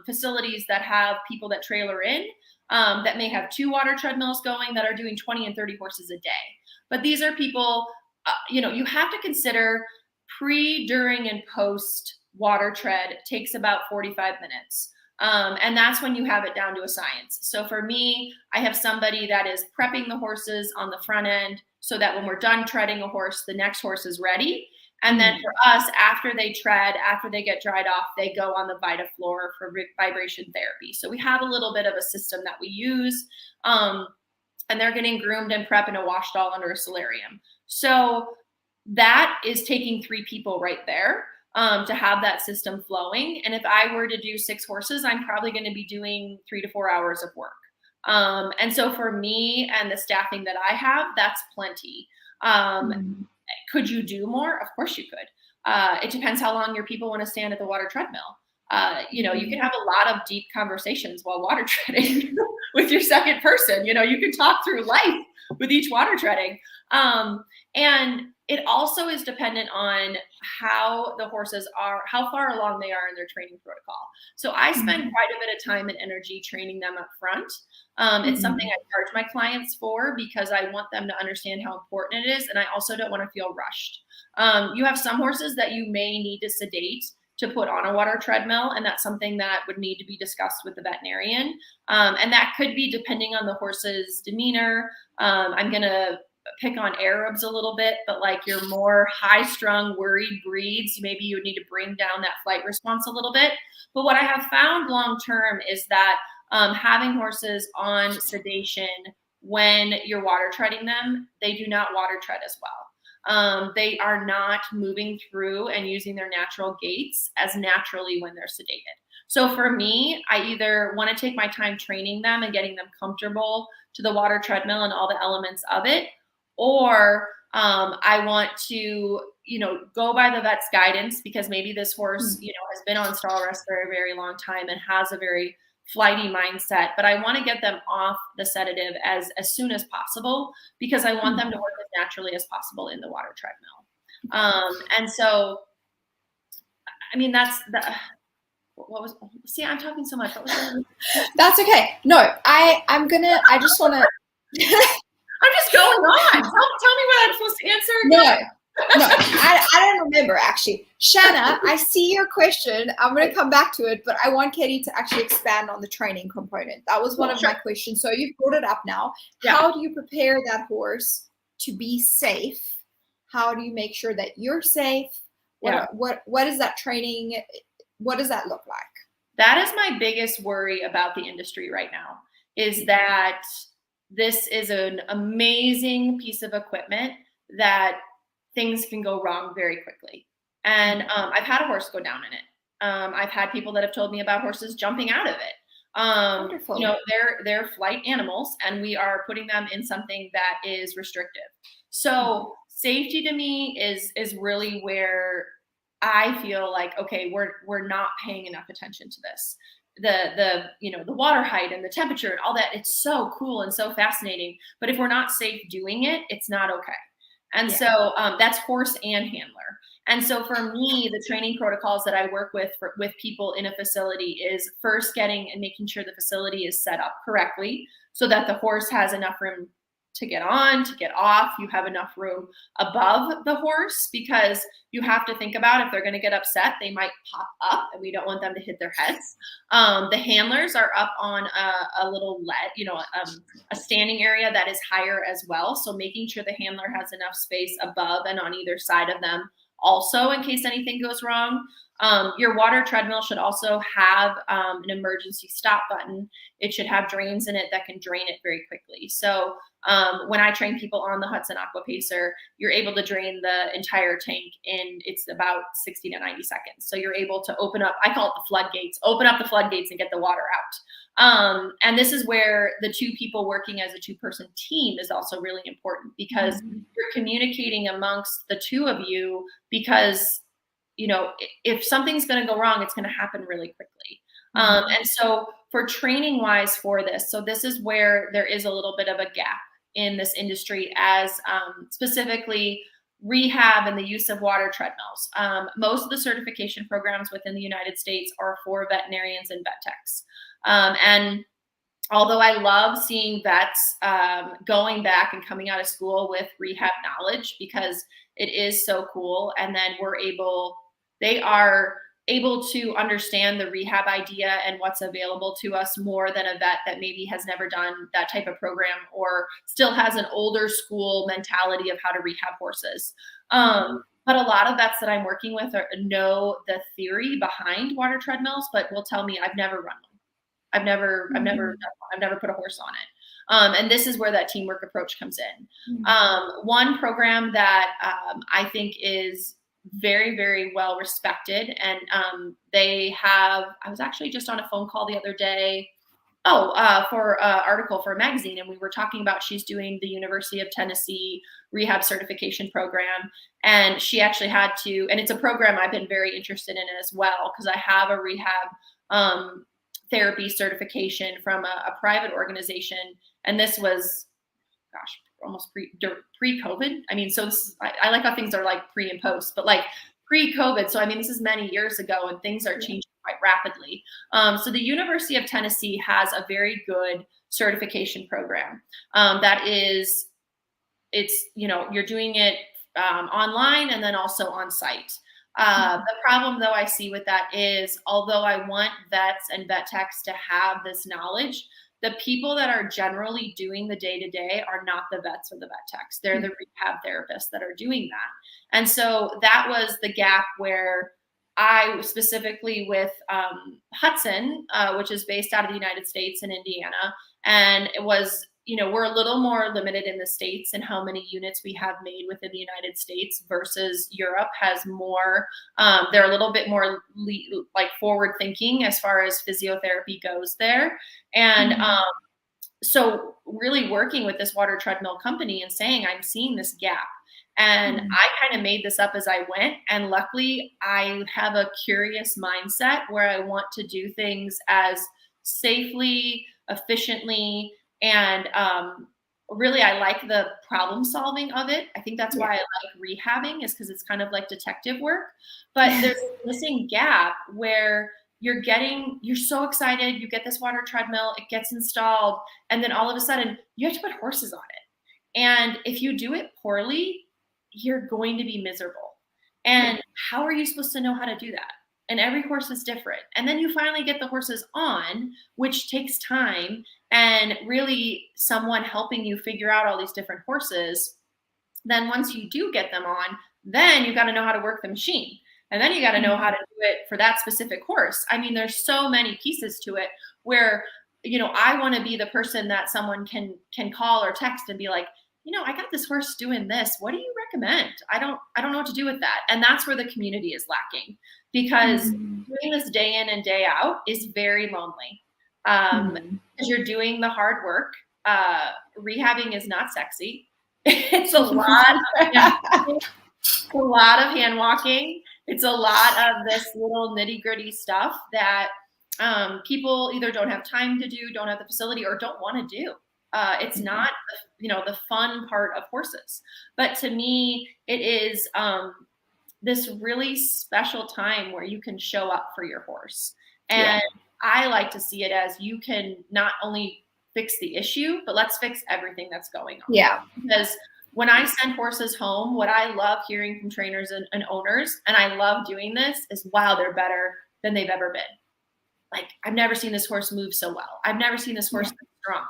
facilities that have people that trailer in, that may have 2 water treadmills going that are doing 20 and 30 horses a day. But these are people, you have to consider pre, during, and post water tread takes about 45 minutes. And that's when you have it down to a science. So for me, I have somebody that is prepping the horses on the front end so that when we're done treading a horse, the next horse is ready. And then for us, after they tread, after they get dried off, they go on the Vita floor for vibration therapy. So we have a little bit of a system that we use, and they're getting groomed and prep in a wash stall under a solarium. So that is taking 3 people right there, to have that system flowing. And if I were to do 6 horses, I'm probably going to be doing 3 to 4 hours of work. And so for me and the staffing that I have, that's plenty. Could you do more? Of course you could. It depends how long your people want to stand at the water treadmill. You can have a lot of deep conversations while water treading with your second person. You can talk through life with each water treading. And it also is dependent on how the horses are, how far along they are in their training protocol. So I spend quite a bit of time and energy training them up front. It's something I charge my clients for because I want them to understand how important it is. And I also don't want to feel rushed. You have some horses that you may need to sedate to put on a water treadmill. And that's something that would need to be discussed with the veterinarian. And that could be depending on the horse's demeanor. I'm going to pick on Arabs a little bit, but your more high-strung, worried breeds, maybe you would need to bring down that flight response a little bit. But what I have found long-term is that having horses on sedation when you're water treading them, they do not water tread as well. They are not moving through and using their natural gaits as naturally when they're sedated. So for me, I either want to take my time training them and getting them comfortable to the water treadmill and all the elements of it, or I want to, go by the vet's guidance because maybe this horse, has been on stall rest for a very long time and has a very flighty mindset, but I want to get them off the sedative as soon as possible because I want them to work as naturally as possible in the water treadmill. And so, I mean, that's the, I'm talking so much. What was that? That's okay. No, I just want to. I'm just going on. Tell me what I'm supposed to answer again. No, I don't remember actually. Shanna, I see your question. I'm going to come back to it, but I want Katie to actually expand on the training component. That was one of my questions. So you've brought it up now. Yeah. How do you prepare that horse to be safe? How do you make sure that you're safe? What is that training? What does that look like? That is my biggest worry about the industry right now, is that this is an amazing piece of equipment that things can go wrong very quickly. And I've had a horse go down in it. I've had people that have told me about horses jumping out of it. Wonderful. They're flight animals, and we are putting them in something that is restrictive. So safety to me is really where I feel like, okay, we're not paying enough attention to this. The water height and the temperature and all that, it's so cool and so fascinating. But if we're not safe doing it, it's not okay. And so that's horse and handler. And so for me, the training protocols that I work with people in a facility is first getting and making sure the facility is set up correctly so that the horse has enough room to get on, to get off. You have enough room above the horse, because you have to think about if they're going to get upset, they might pop up, and we don't want them to hit their heads. The handlers are up on a little a standing area that is higher as well. So making sure the handler has enough space above and on either side of them also, in case anything goes wrong. Your water treadmill should also have an emergency stop button. It should have drains in it that can drain it very quickly. So when I train people on the Hudson Aqua Pacer, you're able to drain the entire tank in, it's about 60 to 90 seconds. So you're able to open up, I call it the floodgates, open up the floodgates and get the water out. And this is where the two people working as a two-person team is also really important, because you're communicating amongst the two of you, because if something's going to go wrong, it's going to happen really quickly. And so for training wise for this, so this is where there is a little bit of a gap in this industry, as specifically rehab and the use of water treadmills. Most of the certification programs within the United States are for veterinarians and vet techs. And although I love seeing vets going back and coming out of school with rehab knowledge, because it is so cool. And then they are able to understand the rehab idea and what's available to us more than a vet that maybe has never done that type of program, or still has an older school mentality of how to rehab horses. But a lot of vets that I'm working with know the theory behind water treadmills, but will tell me, I've never run one. I've never put a horse on it. And this is where that teamwork approach comes in. One program that I think is very, very well respected, and I was actually just on a phone call the other day, for an article for a magazine, and we were talking about, she's doing the University of Tennessee rehab certification program, and she actually had to, and it's a program I've been very interested in as well, because I have a rehab therapy certification from a private organization, and this was, almost pre-COVID. I mean, so I like how things are like pre and post, but like pre-COVID. So I mean, this is many years ago, and things are changing quite rapidly. So the University of Tennessee has a very good certification program that is, you're doing it online and then also on site. The problem, though, I see with that is, although I want vets and vet techs to have this knowledge, the people that are generally doing the day-to-day are not the vets or the vet techs. They're the rehab therapists that are doing that. And so that was the gap where I specifically with Hudson, which is based out of the United States in Indiana, and it was, we're a little more limited in the States in how many units we have made within the United States versus Europe has more. They're a little bit more forward thinking as far as physiotherapy goes there. And so really working with this water treadmill company and saying, I'm seeing this gap. And I kind of made this up as I went. And luckily, I have a curious mindset where I want to do things as safely, efficiently, and really, I like the problem solving of it. I think that's why I like rehabbing, is because it's kind of like detective work. But there's a missing gap where you're so excited, you get this water treadmill, it gets installed, and then all of a sudden you have to put horses on it. And if you do it poorly, you're going to be miserable. And how are you supposed to know how to do that? And every horse is different. And then you finally get the horses on, which takes time, and really someone helping you figure out all these different horses. Then once you do get them on, then you got to know how to work the machine. And then you got to know how to do it for that specific horse. I mean, there's so many pieces to it where, I want to be the person that someone can call or text and be like, I got this horse doing this. What do you recommend? I don't know what to do with that. And that's where the community is lacking, because doing this day in and day out is very lonely. Because you're doing the hard work. Rehabbing is not sexy. It's a lot of hand walking. It's a lot of this little nitty gritty stuff that people either don't have time to do, don't have the facility, or don't want to do. It's not, the fun part of horses. But to me, it is this really special time where you can show up for your horse. And I like to see it as, you can not only fix the issue, but let's fix everything that's going on. Yeah. Because when I send horses home, what I love hearing from trainers and owners, and I love doing this, is wow, they're better than they've ever been. Like, I've never seen this horse move so well. I've never seen this horse so strong.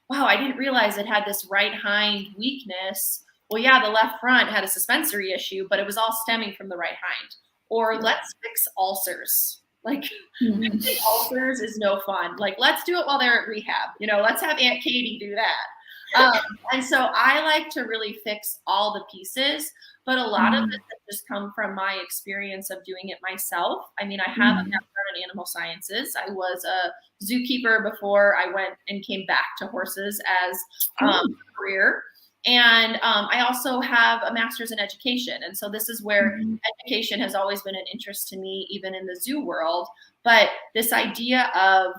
Wow, I didn't realize it had this right hind weakness. Well, yeah, the left front had a suspensory issue, but it was all stemming from the right hind. Or let's fix ulcers. Like, fixing ulcers is no fun. Like, let's do it while they're at rehab. Let's have Aunt Katie do that. And so I like to really fix all the pieces, but a lot of it has just come from my experience of doing it myself. I mean, I have a background in animal sciences. I was a zookeeper before I went and came back to horses as a career. And I also have a master's in education. And so this is where education has always been an interest to me, even in the zoo world. But this idea of,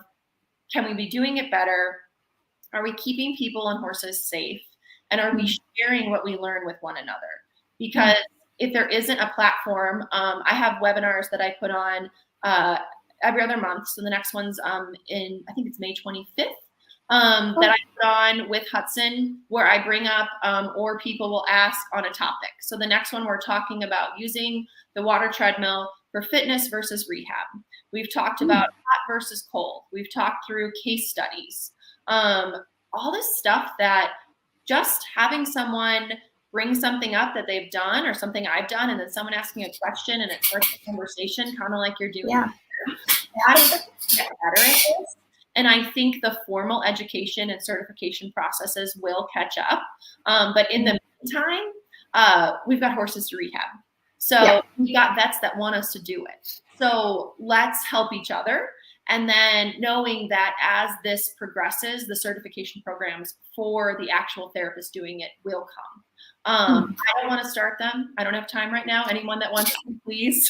can we be doing it better? Are we keeping people and horses safe? And are we sharing what we learn with one another? Because if there isn't a platform, I have webinars that I put on every other month. So the next one's I think it's May 25th. That I put on with Hudson, where I bring up or people will ask on a topic. So the next one, we're talking about using the water treadmill for fitness versus rehab. We've talked about hot versus cold. We've talked through case studies. All this stuff that just having someone bring something up that they've done or something I've done, and then someone asking a question and it starts a conversation, kind of like you're doing here. That is get better at this. And I think the formal education and certification processes will catch up. But in the meantime, we've got horses to rehab. So we got vets that want us to do it. So let's help each other. And then knowing that as this progresses, the certification programs for the actual therapist doing it will come. I don't want to start them. I don't have time right now. Anyone that wants to, please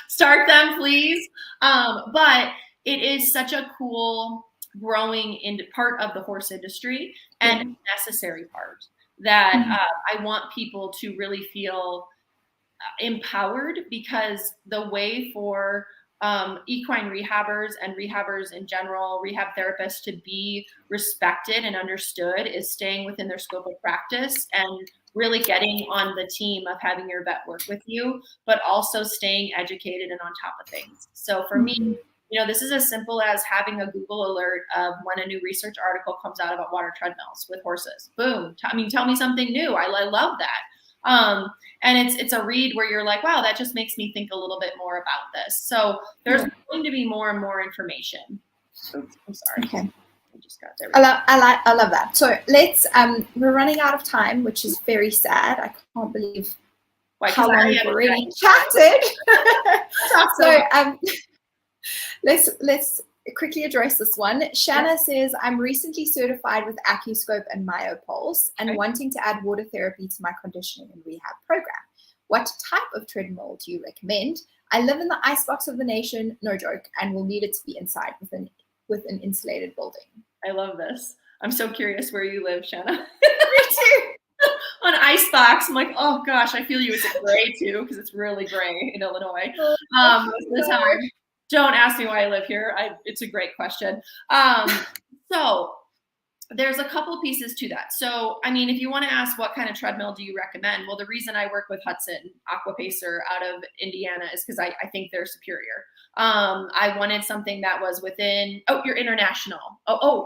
start them, please. But it is such a cool growing part of the horse industry and necessary part that I want people to really feel empowered, because the way for equine rehabbers and rehabbers in general, rehab therapists, to be respected and understood is staying within their scope of practice and really getting on the team of having your vet work with you, but also staying educated and on top of things. So for me, this is as simple as having a Google alert of when a new research article comes out about water treadmills with horses. Boom. Tell me something new. I love that. And it's a read where you're like, wow, that just makes me think a little bit more about this. So there's going to be more and more information. Oops, I'm sorry. Okay. I just got there. I love that. So let's, we're running out of time, which is very sad. I can't believe how long we've already chatted. So let's quickly address this one. Shanna says, I'm recently certified with AccuScope and MyoPulse and wanting to add water therapy to my conditioning and rehab program. What type of treadmill do you recommend? I live in the icebox of the nation, no joke, and will need it to be inside with an insulated building. I love this. I'm so curious where you live, Shanna. Me too. On icebox, I'm like, oh gosh, I feel you. Is it gray too? Because it's really gray in Illinois. Most of the time. Don't ask me why I live here. It's a great question. So there's a couple pieces to that. So, if you want to ask what kind of treadmill do you recommend? Well, the reason I work with Hudson Aquapacer out of Indiana is because I think they're superior. I wanted something that was within, you're international.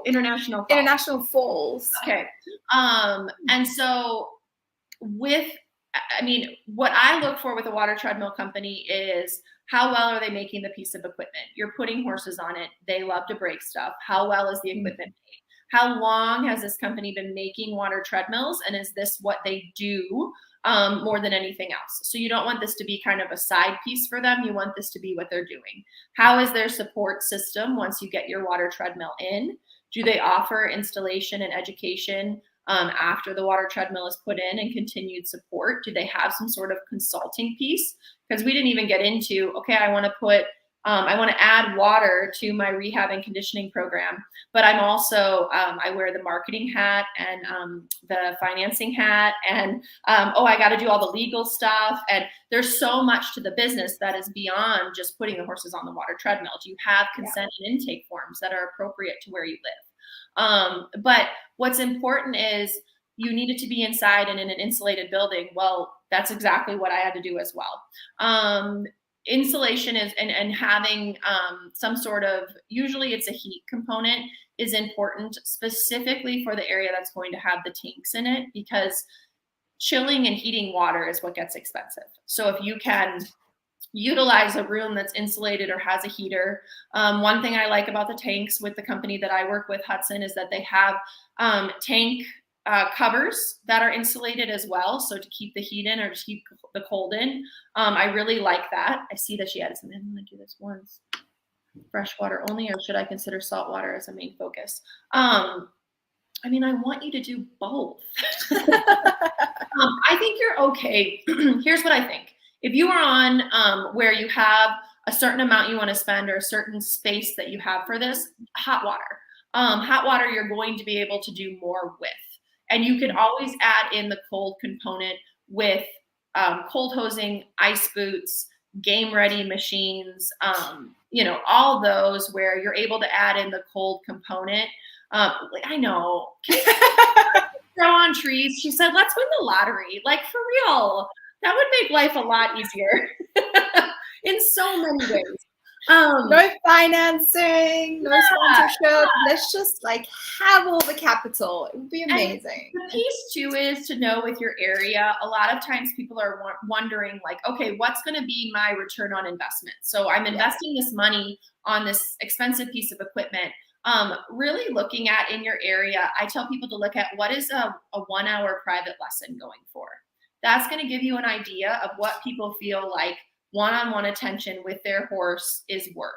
International Falls. International Falls. Okay. And so what I look for with a water treadmill company is, how well are they making the piece of equipment? You're putting horses on it. They love to break stuff. How well is the equipment made? How long has this company been making water treadmills? And is this what they do more than anything else? So you don't want this to be kind of a side piece for them. You want this to be what they're doing. How is their support system once you get your water treadmill in? Do they offer installation and education after the water treadmill is put in and continued support? Do they have some sort of consulting piece? Because we didn't even get into, okay, I want to add water to my rehab and conditioning program, but I'm also, I wear the marketing hat and the financing hat, and I got to do all the legal stuff. And there's so much to the business that is beyond just putting the horses on the water treadmill. Do you have consent and intake forms that are appropriate to where you live? But what's important is you needed to be inside and in an insulated building. Well, that's exactly what I had to do as well. Insulation is and having some sort of, usually it's a heat component, is important specifically for the area that's going to have the tanks in it, because chilling and heating water is what gets expensive. So if you can utilize a room that's insulated or has a heater. One thing I like about the tanks with the company that I work with, Hudson, is that they have tank covers that are insulated as well. So to keep the heat in or to keep the cold in. I really like that. I see that she added something. I'm going to do this once. Fresh water only, or should I consider salt water as a main focus? I mean, I want you to do both. I think you're okay. Here's what I think. If you are on where you have a certain amount you want to spend or a certain space that you have for this, hot water. Hot water you're going to be able to do more with. And you can always add in the cold component with cold hosing, ice boots, game ready machines, all those where you're able to add in the cold component. I know. Throw on trees. She said, let's win the lottery. Like, for real. That would make life a lot easier in so many ways. No financing, no sponsorship. Let's just have all the capital. It would be amazing. And the piece too is to know with your area, a lot of times people are wondering okay, what's going to be my return on investment? So I'm investing this money on this expensive piece of equipment. Really looking at in your area, I tell people to look at what is a 1 hour private lesson going for. That's going to give you an idea of what people feel like one-on-one attention with their horse is worth.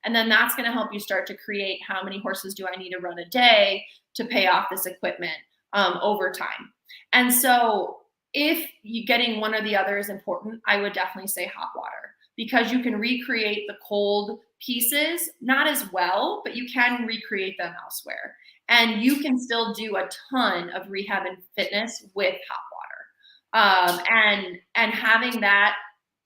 And then that's going to help you start to create how many horses do I need to run a day to pay off this equipment over time. And so if you getting one or the other is important, I would definitely say hot water, because you can recreate the cold pieces, not as well, but you can recreate them elsewhere. And you can still do a ton of rehab and fitness with hot water. And having that,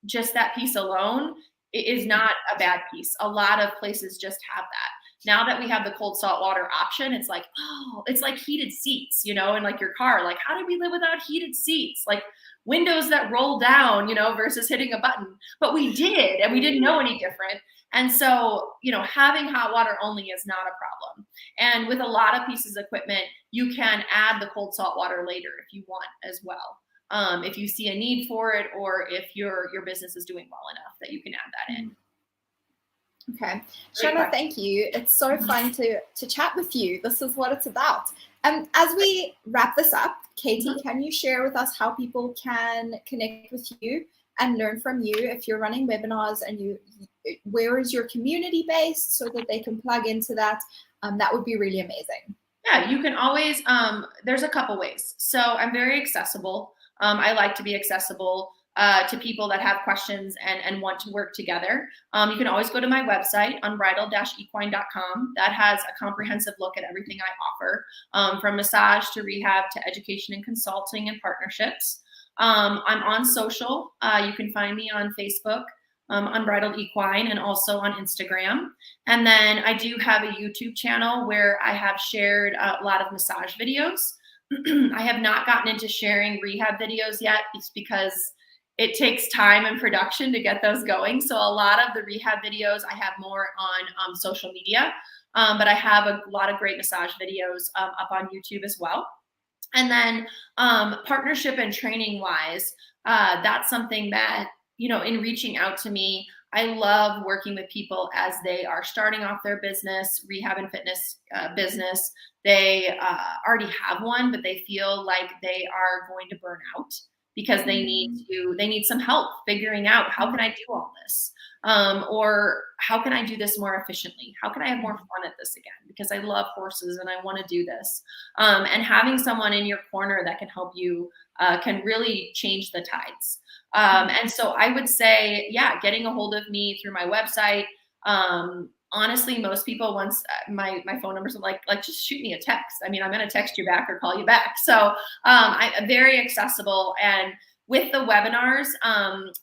just that piece alone, is not a bad piece. A lot of places just have that. Now that we have the cold salt water option, it's like, oh, it's like heated seats, in your car. Like, how did we live without heated seats? Like windows that roll down, versus hitting a button. But we did, and we didn't know any different. And so, having hot water only is not a problem. And with a lot of pieces of equipment, you can add the cold salt water later if you want as well. If you see a need for it, or if your business is doing well enough that you can add that in. Okay. Shanna, thank you. It's so fun to chat with you. This is what it's about. As we wrap this up, Katie, can you share with us how people can connect with you and learn from you if you're running webinars, and where is your community based so that they can plug into that? That would be really amazing. Yeah, you can always, there's a couple ways. So I'm very accessible. I like to be accessible to people that have questions and want to work together. You can always go to my website, unbridled-equine.com. That has a comprehensive look at everything I offer, from massage to rehab to education and consulting and partnerships. I'm on social. You can find me on Facebook, Unbridled Equine, and also on Instagram. And then I do have a YouTube channel where I have shared a lot of massage videos. I have not gotten into sharing rehab videos yet. It's because it takes time and production to get those going. So a lot of the rehab videos I have more on social media, but I have a lot of great massage videos up on YouTube as well. And then partnership and training wise, that's something that, in reaching out to me, I love working with people as they are starting off their business, rehab and fitness business. They already have one, but they feel like they are going to burn out because they need some help figuring out, how can I do all this? Or how can I do this more efficiently? How can I have more fun at this again? Because I love horses and I want to do this. And having someone in your corner that can help you can really change the tides. And so I would say, getting a hold of me through my website. Honestly, most people, once my phone numbers are like, just shoot me a text. I mean, I'm going to text you back or call you back. So I'm very accessible. And with the webinars,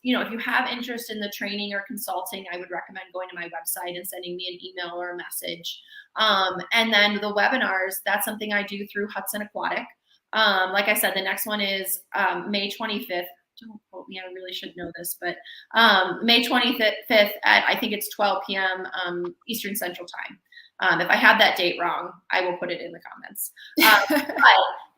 you know, if you have interest in the training or consulting, I would recommend going to my website and sending me an email or a message. And then the webinars, that's something I do through Hudson Aquatic. Like I said, the next one is May 25th. Don't quote me, I really should know this, but May 25th at, I think it's 12 p.m. Eastern Central Time. If I have that date wrong, I will put it in the comments. But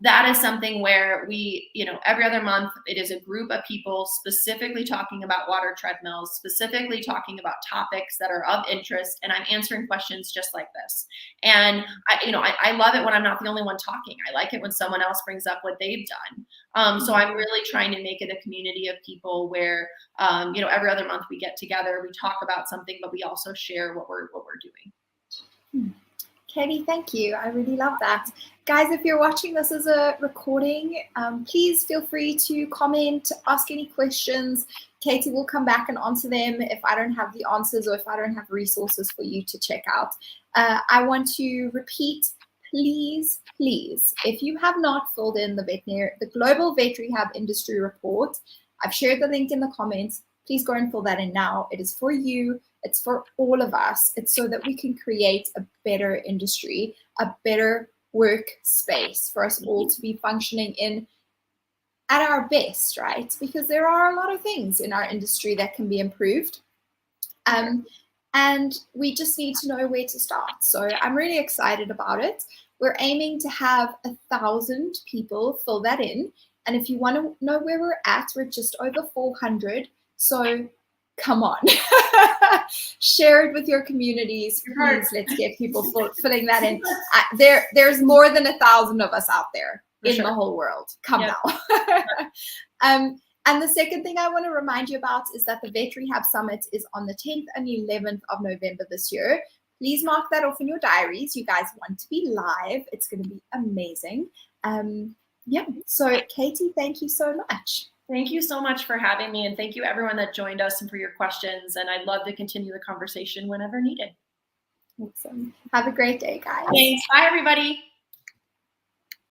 that is something where we, you know, every other month, it is a group of people specifically talking about water treadmills, specifically talking about topics that are of interest, and I'm answering questions just like this. And I love it when I'm not the only one talking. I like it when someone else brings up what they've done. So I'm really trying to make it a community of people where, you know, every other month we get together, we talk about something, but we also share what we're doing. Katie, thank you. I really love that. Guys, if you're watching this as a recording, please feel free to comment, ask any questions. Katie will come back and answer them if I don't have the answers or if I don't have resources for you to check out. I want to repeat, please, if you have not filled in the Global Vet Rehab Industry Report, I've shared the link in the comments. Please go and fill that in now. It is for you. It's for all of us. It's so that we can create a better industry, a better workspace for us all to be functioning in at our best, right? Because there are a lot of things in our industry that can be improved. And we just need to know where to start. So I'm really excited about it. We're aiming to have 1,000 people fill that in. And if you want to know where we're at, we're just over 400. So come on, share it with your communities. Please, let's get people filling that in. There's more than 1,000 of us out there in the whole world. Come now. And the second thing I want to remind you about is that the Vet Rehab Summit is on the 10th and 11th of November this year. Please mark that off in your diaries. You guys want to be live. It's going to be amazing. So Katie, thank you so much. Thank you so much for having me, and thank you everyone that joined us and for your questions, and I'd love to continue the conversation whenever needed. Awesome. Have a great day, guys. Thanks. Bye, everybody.